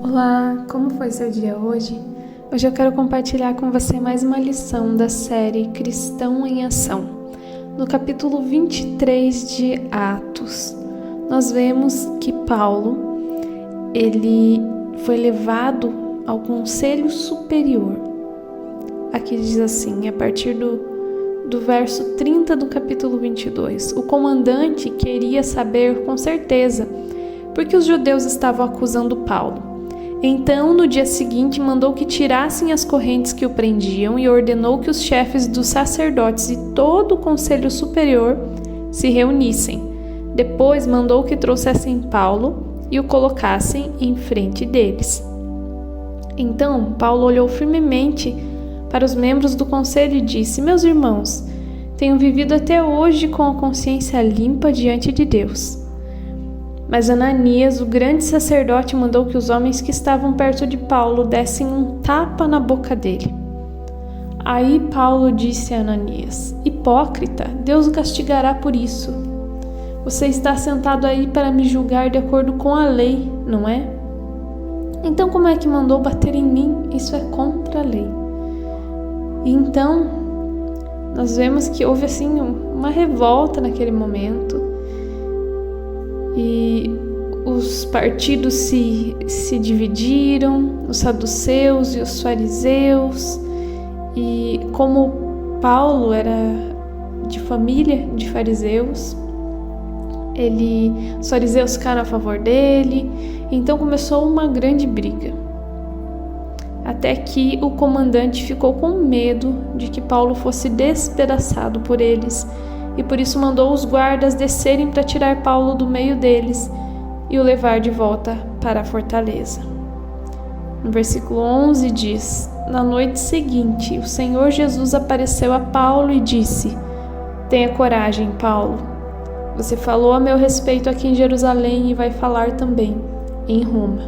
Olá, como foi seu dia hoje? Hoje eu quero compartilhar com você mais uma lição da série Cristão em Ação. No capítulo 23 de Atos, nós vemos que Paulo, ele foi levado ao conselho superior. Aqui diz assim, a partir do verso 30 do capítulo 22, o comandante queria saber com certeza porque os judeus estavam acusando Paulo. Então, no dia seguinte, mandou que tirassem as correntes que o prendiam e ordenou que os chefes dos sacerdotes e todo o conselho superior se reunissem. Depois, mandou que trouxessem Paulo e o colocassem em frente deles. Então, Paulo olhou firmemente para os membros do conselho e disse: Meus irmãos, tenho vivido até hoje com a consciência limpa diante de Deus. Mas Ananias, o grande sacerdote, mandou que os homens que estavam perto de Paulo dessem um tapa na boca dele. Aí Paulo disse a Ananias: Hipócrita, Deus o castigará por isso. Você está sentado aí para me julgar de acordo com a lei, não é? Então como é que mandou bater em mim? Isso é contra a lei. E então nós vemos que houve assim uma revolta naquele momento. E os partidos se dividiram, os saduceus e os fariseus, e como Paulo era de família de fariseus, os fariseus ficaram a favor dele, então começou uma grande briga. Até que o comandante ficou com medo de que Paulo fosse despedaçado por eles, e por isso mandou os guardas descerem para tirar Paulo do meio deles e o levar de volta para a fortaleza. No versículo 11 diz: Na noite seguinte, o Senhor Jesus apareceu a Paulo e disse: Tenha coragem, Paulo. Você falou a meu respeito aqui em Jerusalém e vai falar também em Roma.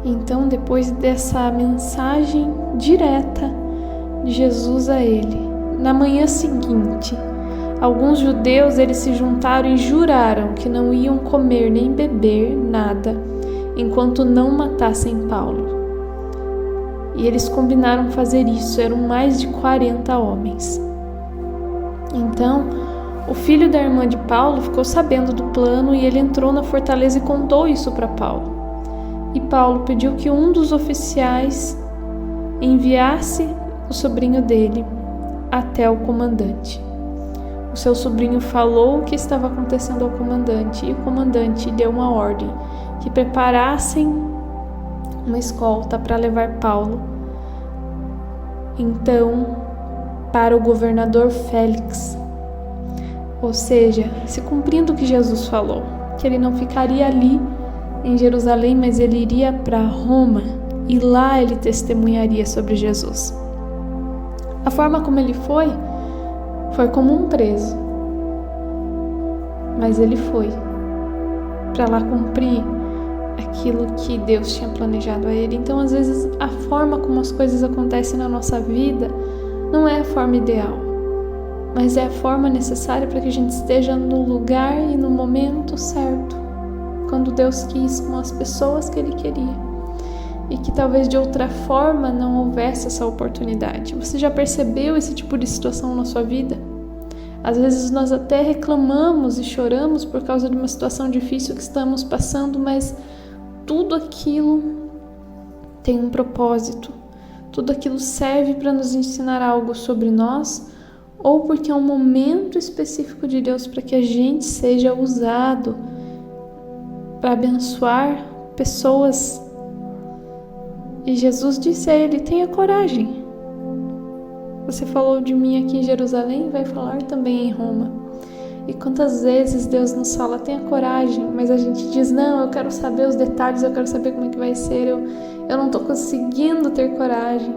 Então, depois dessa mensagem direta de Jesus a ele, na manhã seguinte, alguns judeus eles se juntaram e juraram que não iam comer nem beber nada enquanto não matassem Paulo. E eles combinaram fazer isso, eram mais de 40 homens. Então, o filho da irmã de Paulo ficou sabendo do plano e ele entrou na fortaleza e contou isso para Paulo. E Paulo pediu que um dos oficiais enviasse o sobrinho dele até o comandante. O seu sobrinho falou o que estava acontecendo ao comandante e o comandante deu uma ordem que preparassem uma escolta para levar Paulo então para o governador Félix. Ou seja, se cumprindo o que Jesus falou, que ele não ficaria ali em Jerusalém, mas ele iria para Roma e lá ele testemunharia sobre Jesus. A forma como ele foi como um preso, mas ele foi para lá cumprir aquilo que Deus tinha planejado a ele. Então, às vezes, a forma como as coisas acontecem na nossa vida não é a forma ideal, mas é a forma necessária para que a gente esteja no lugar e no momento certo, quando Deus quis, com as pessoas que Ele queria. E que talvez de outra forma não houvesse essa oportunidade. Você já percebeu esse tipo de situação na sua vida? Às vezes nós até reclamamos e choramos por causa de uma situação difícil que estamos passando, mas tudo aquilo tem um propósito. Tudo aquilo serve para nos ensinar algo sobre nós, ou porque é um momento específico de Deus para que a gente seja usado para abençoar pessoas. E Jesus disse a ele: tenha coragem. Você falou de mim aqui em Jerusalém, vai falar também em Roma. E quantas vezes Deus nos fala: tenha coragem, mas a gente diz: não, eu quero saber os detalhes, eu quero saber como é que vai ser, eu não estou conseguindo ter coragem.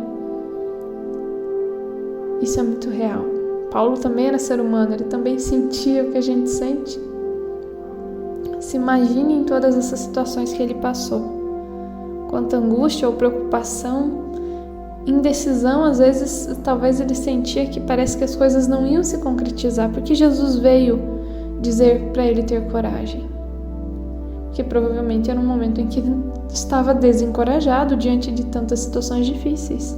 Isso é muito real. Paulo também era ser humano, ele também sentia o que a gente sente. Se imagine em todas essas situações que ele passou. Quanta angústia ou preocupação, indecisão, às vezes talvez ele sentia que parece que as coisas não iam se concretizar, porque Jesus veio dizer para ele ter coragem. que provavelmente era um momento em que ele estava desencorajado diante de tantas situações difíceis.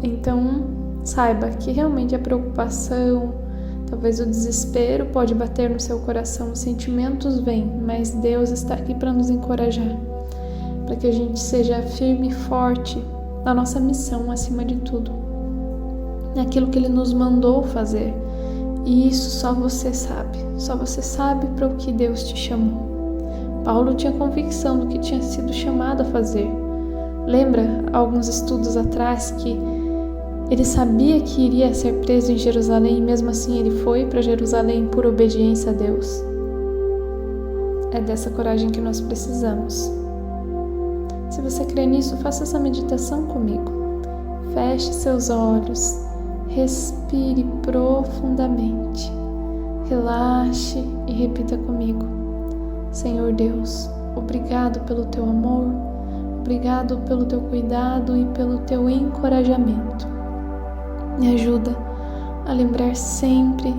Então, saiba que realmente a preocupação, talvez o desespero pode bater no seu coração, os sentimentos vêm, mas Deus está aqui para nos encorajar, para que a gente seja firme e forte na nossa missão acima de tudo, naquilo que Ele nos mandou fazer. E isso só você sabe para o que Deus te chamou. Paulo tinha convicção do que tinha sido chamado a fazer. Lembra alguns estudos atrás que ele sabia que iria ser preso em Jerusalém e mesmo assim ele foi para Jerusalém por obediência a Deus? É dessa coragem que nós precisamos. Se você crê nisso, faça essa meditação comigo. Feche seus olhos. Respire profundamente, relaxe e repita comigo: Senhor Deus, obrigado pelo teu amor, obrigado pelo teu cuidado e pelo teu encorajamento. Me ajuda a lembrar sempre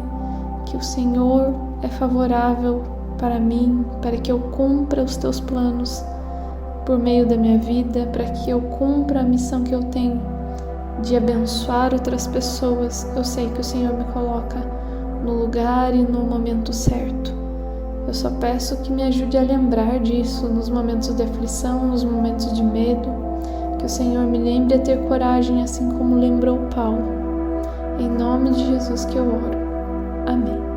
que o Senhor é favorável para mim, para que eu cumpra os teus planos por meio da minha vida, para que eu cumpra a missão que eu tenho de abençoar outras pessoas. Eu sei que o Senhor me coloca no lugar e no momento certo. Eu só peço que me ajude a lembrar disso nos momentos de aflição, nos momentos de medo, que o Senhor me lembre a ter coragem, assim como lembrou Paulo. Em nome de Jesus que eu oro. Amém.